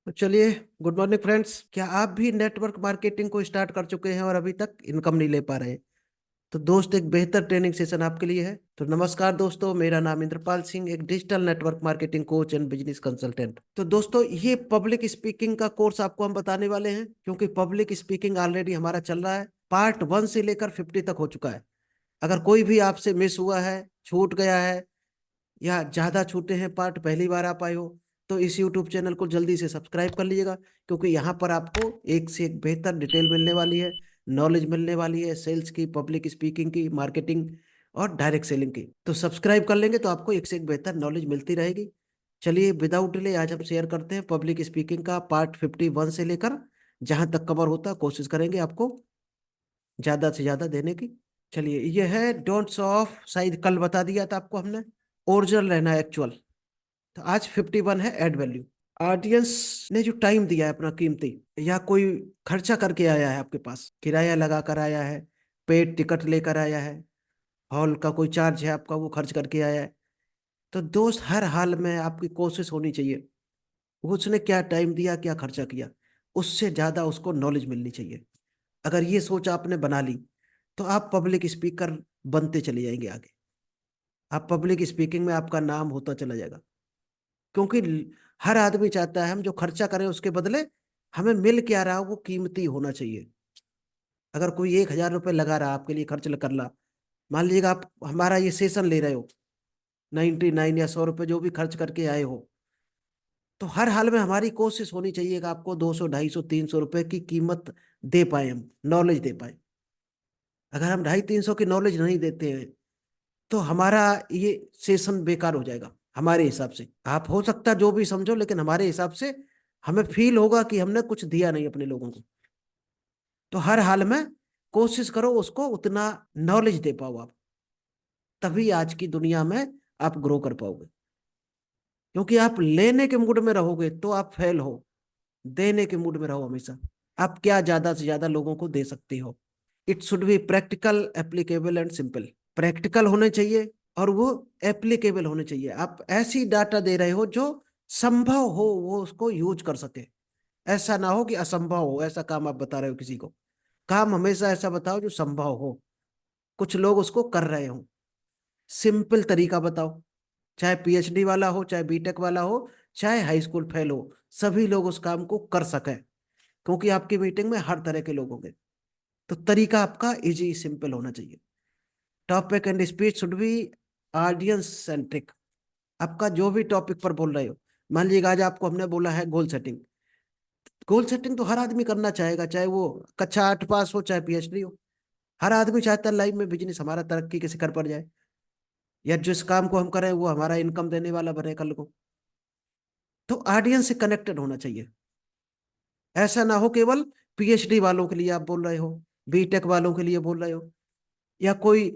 तो चलिए, good morning friends. क्या आप भी नेटवर्क मार्केटिंग को स्टार्ट कर चुके हैं और अभी तक इनकम नहीं ले पा रहे हैं? तो दोस्त, एक बेहतर ट्रेनिंग सेशन आपके लिए है। तो नमस्कार दोस्तों, मेरा नाम इंद्रपाल सिंह, एक digital network marketing coach and business consultant. तो दोस्तों, ये पब्लिक स्पीकिंग का कोर्स आपको हम बताने वाले हैं, क्योंकि पब्लिक स्पीकिंग ऑलरेडी हमारा चल रहा है। पार्ट 1 से लेकर 50 तक हो चुका है। अगर कोई भी आपसे मिस हुआ है, छूट गया है, या ज्यादा छूटे हैं पार्ट, पहली बार आप आए हो, तो इस यूट्यूब चैनल को जल्दी से सब्सक्राइब कर लीजिएगा, क्योंकि यहाँ पर आपको एक से एक बेहतर डिटेल मिलने वाली है, नॉलेज मिलने वाली है सेल्स की, पब्लिक स्पीकिंग की, मार्केटिंग और डायरेक्ट सेलिंग की। तो सब्सक्राइब कर लेंगे तो आपको एक से एक बेहतर नॉलेज मिलती रहेगी। चलिए, विदाउट डिले आज हम शेयर करते हैं पब्लिक स्पीकिंग का पार्ट 51 से लेकर जहां तक कवर होता है, कोशिश करेंगे आपको ज्यादा से ज्यादा देने की। चलिए, ये है डोंट्स ऑफ, शायद कल बता दिया था आपको हमने। ओरिजिनल रहना है, एक्चुअल। तो आज 51 है ऐड वैल्यू। ऑडियंस ने जो टाइम दिया है अपना कीमती, या कोई खर्चा करके आया है आपके पास, किराया लगा कर आया है, पेड टिकट लेकर आया है, हॉल का कोई चार्ज है आपका, वो खर्च करके आया है, तो दोस्त हर हाल में आपकी कोशिश होनी चाहिए, वो उसने क्या टाइम दिया, क्या खर्चा किया, उससे ज्यादा उसको नॉलेज मिलनी चाहिए। अगर ये सोच आपने बना ली, तो आप पब्लिक स्पीकर बनते चले जाएंगे आगे। आप पब्लिक स्पीकिंग में आपका नाम होता चला जाएगा, क्योंकि हर आदमी चाहता है हम जो खर्चा करें उसके बदले हमें मिल क्या रहा हो वो कीमती होना चाहिए। अगर कोई 1,000 रुपये लगा रहा आपके लिए, खर्च कर रहा, मान लीजिएगा आप हमारा ये सेशन ले रहे हो, 99 या 100 रुपये जो भी खर्च करके आए हो, तो हर हाल में हमारी कोशिश होनी चाहिए कि आपको 200, 250, 300 रुपये की कीमत दे पाए, हम नॉलेज दे पाए। अगर हम 250, 300 की नॉलेज नहीं देते हैं, तो हमारा ये सेशन बेकार हो जाएगा। हमारे हिसाब से, आप हो सकता है जो भी समझो, लेकिन हमारे हिसाब से हमें फील होगा कि हमने कुछ दिया नहीं अपने लोगों को। तो हर हाल में कोशिश करो उसको उतना नॉलेज दे पाओ आप, तभी आज की दुनिया में आप ग्रो कर पाओगे। क्योंकि आप लेने के मूड में रहोगे तो आप फेल हो, देने के मूड में रहो हमेशा। आप क्या ज्यादा से ज्यादा लोगों को दे सकते हो। It should be practical, applicable and simple. Practical होने चाहिए और वो एप्लीकेबल होने चाहिए। आप ऐसी डाटा दे रहे हो जो संभव हो वो उसको यूज कर सके। ऐसा ना हो कि असंभव हो ऐसा काम आप बता रहे हो किसी को। काम हमेशा ऐसा बताओ जो संभव हो, कुछ लोग उसको कर रहे हो। सिंपल तरीका बताओ, चाहे पीएचडी वाला हो, चाहे बीटेक वाला हो, चाहे हाई स्कूल फेल हो, सभी लोग उस काम को कर सके, क्योंकि आपकी मीटिंग में हर तरह के लोग होंगे। तो तरीका आपका इजी सिंपल होना चाहिए। Topic and speech should be audience centric. आपका जो भी टॉपिक पर बोल रहे हो, मान लीजिए आज आपको हमने बोला है गोल सेटिंग। गोल सेटिंग तो हर आदमी करना चाहेगा, चाहे वो कक्षा 8 पास हो, चाहे पीएचडी हो। हर आदमी चाहता है लाइफ में बिजनेस हमारा तरक्की के शिखर पर जाए, या जिस काम को हम करें वो हमारा इनकम देने वाला बने कल को। तो ऑडियंस से कनेक्टेड होना चाहिए। ऐसा ना हो केवल पीएचडी वालों के लिए आप बोल रहे हो, बीटेक वालों के लिए बोल रहे हो, या कोई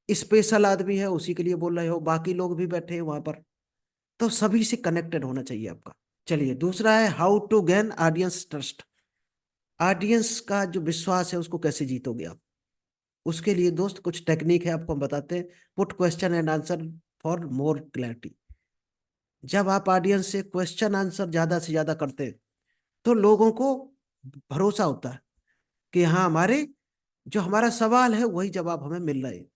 स्पेशल आदमी है उसी के लिए बोल रहे हो, बाकी लोग भी बैठे हैं वहां पर। तो सभी से कनेक्टेड होना चाहिए आपका। चलिए, दूसरा है how to gain audience trust. Audience का जो विश्वास है उसको कैसे जीतोगे आप? उसके लिए दोस्त कुछ टेक्निक है, आपको हम बताते हैं। Put question and answer for more clarity. जब आप ऑडियंस से क्वेश्चन आंसर ज्यादा से ज्यादा करते हैं, तो लोगों को भरोसा होता है कि हाँ, हमारे जो हमारा सवाल है वही जवाब हमें मिल रहा है।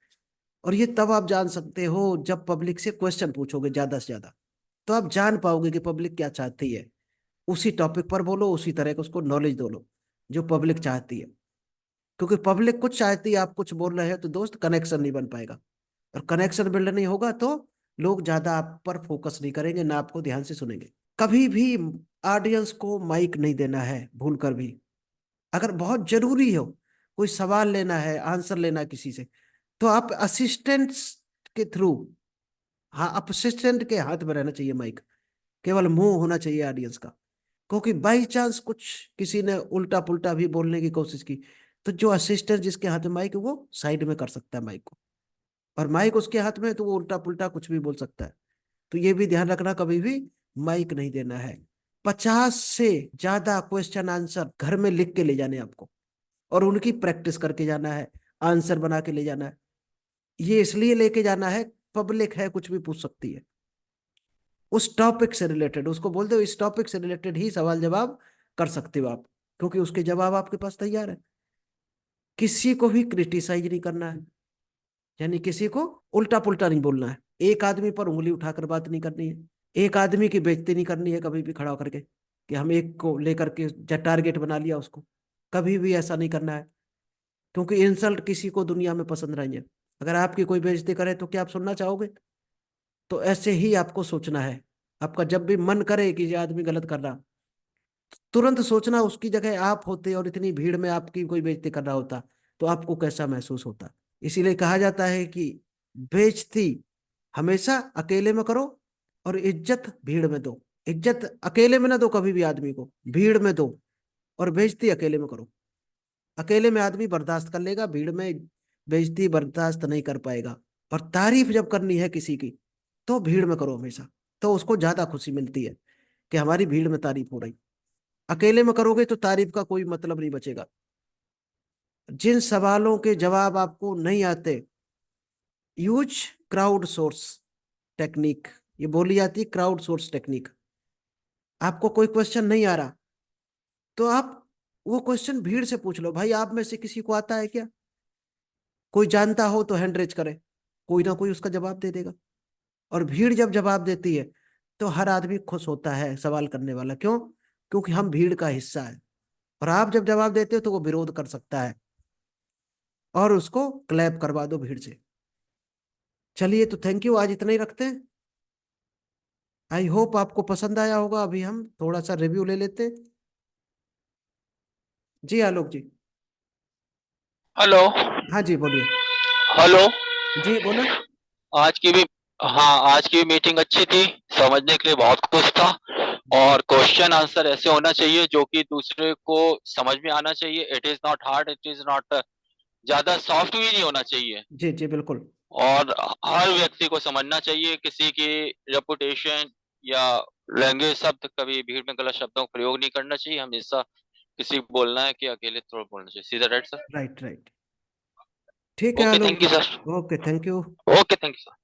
और ये तब आप जान सकते हो जब पब्लिक से क्वेश्चन पूछोगे ज्यादा से ज्यादा, तो आप जान पाओगे कि पब्लिक क्या चाहती है। उसी टॉपिक पर बोलो, उसी तरह का उसको नॉलेज दो लो जो पब्लिक चाहती है। क्योंकि पब्लिक कुछ चाहती है, आप कुछ बोल रहे हो, तो दोस्त कनेक्शन नहीं बन पाएगा। और कनेक्शन बिल्ड नहीं होगा तो लोग ज्यादा आप पर फोकस नहीं करेंगे, ना आपको ध्यान से सुनेंगे। कभी भी ऑडियंस को माइक नहीं देना है भूल कर भी। अगर बहुत जरूरी हो, कोई सवाल लेना है, आंसर लेना है किसी से, तो आप असिस्टेंट्स के थ्रू, हाँ, असिस्टेंट के हाथ में रहना चाहिए माइक। केवल मुंह होना चाहिए ऑडियंस का। क्योंकि बाई चांस कुछ किसी ने उल्टा पुल्टा भी बोलने की कोशिश की, तो जो असिस्टेंट जिसके हाथ में माइक है वो साइड में कर सकता है माइक को, और माइक उसके हाथ में है तो वो उल्टा पुल्टा कुछ भी बोल सकता है। तो ये भी ध्यान रखना, कभी भी माइक नहीं देना है। 50 से ज्यादा क्वेश्चन आंसर घर में लिख के ले जाने हैं आपको, और उनकी प्रैक्टिस करके जाना है, आंसर बना के ले जाना है। ये इसलिए लेके जाना है, पब्लिक है कुछ भी पूछ सकती है। उस टॉपिक से रिलेटेड उसको बोल दो, इस टॉपिक से रिलेटेड ही सवाल जवाब कर सकते हो आप, क्योंकि उसके जवाब आपके पास तैयार है। किसी को भी क्रिटिसाइज नहीं करना है, यानी किसी को उल्टा पुल्टा नहीं बोलना है, एक आदमी पर उंगली उठाकर बात नहीं करनी है, एक आदमी की बेइज्जती नहीं करनी है कभी भी खड़ा होकर के, कि हम एक को लेकर के टारगेट बना लिया उसको। कभी भी ऐसा नहीं करना है, क्योंकि इंसल्ट किसी को दुनिया में पसंद नहीं है। अगर आपकी कोई बेइज्जती करे तो क्या आप सुनना चाहोगे? तो ऐसे ही आपको सोचना है। आपका जब भी मन करे कि ये आदमी गलत कर रहा, तुरंत सोचना उसकी जगह आप होते और इतनी भीड़ में आपकी कोई बेइज्जती कर रहा होता, तो आपको कैसा महसूस होता। इसीलिए कहा जाता है कि बेइज्जती हमेशा अकेले में करो और इज्जत भीड़ में दो। इज्जत अकेले में ना दो कभी भी आदमी को, भीड़ में दो। और बेइज्जती अकेले में करो। अकेले में आदमी बर्दाश्त कर लेगा, भीड़ में बेइज्जती बर्दाश्त नहीं कर पाएगा। और तारीफ जब करनी है किसी की, तो भीड़ में करो हमेशा, तो उसको ज्यादा खुशी मिलती है कि हमारी भीड़ में तारीफ हो रही। अकेले में करोगे तो तारीफ का कोई मतलब नहीं बचेगा। जिन सवालों के जवाब आपको नहीं आते, यूज क्राउड सोर्स टेक्निक। ये बोली जाती है क्राउड सोर्स टेक्निक। आपको कोई क्वेश्चन नहीं आ रहा, तो आप वो क्वेश्चन भीड़ से पूछ लो। भाई आप में से किसी को आता है क्या? कोई जानता हो तो हैंड रेज करे, कोई ना कोई उसका जवाब दे देगा। और भीड़ जब जवाब देती है तो हर आदमी खुश होता है, सवाल करने वाला। क्यों? क्योंकि हम भीड़ का हिस्सा है। और आप जब जवाब देते हो तो वो विरोध कर सकता है, और उसको क्लैप करवा दो भीड़ से। चलिए, तो थैंक यू, आज इतना ही रखते हैं। आई होप आपको पसंद आया होगा। अभी हम थोड़ा सा रिव्यू ले लेते हैं। जी आलोक जी। हेलो। हाँ जी, बोलिए। हेलो। जी बोलो। आज की भी हाँ, आज की मीटिंग अच्छी थी। समझने के लिए बहुत कुछ था। और क्वेश्चन आंसर ऐसे होना चाहिए जो कि दूसरे को समझ में आना चाहिए। It is not hard, it is not ज्यादा सॉफ्ट भी नहीं होना चाहिए। जी जी बिल्कुल। और हर व्यक्ति को समझना चाहिए। किसी की रेपुटेशन या लैंग्वेज शब्द, कभी भीड़ में गलत शब्दों का प्रयोग नहीं करना चाहिए। हमेशा किसी को बोलना है कि अकेले थोड़ा बोलना चाहिए। सीधा, राइट सर? Right right. ठीक है okay, Alok thank ji. You sir. Okay, thank you. Okay, thank you sir.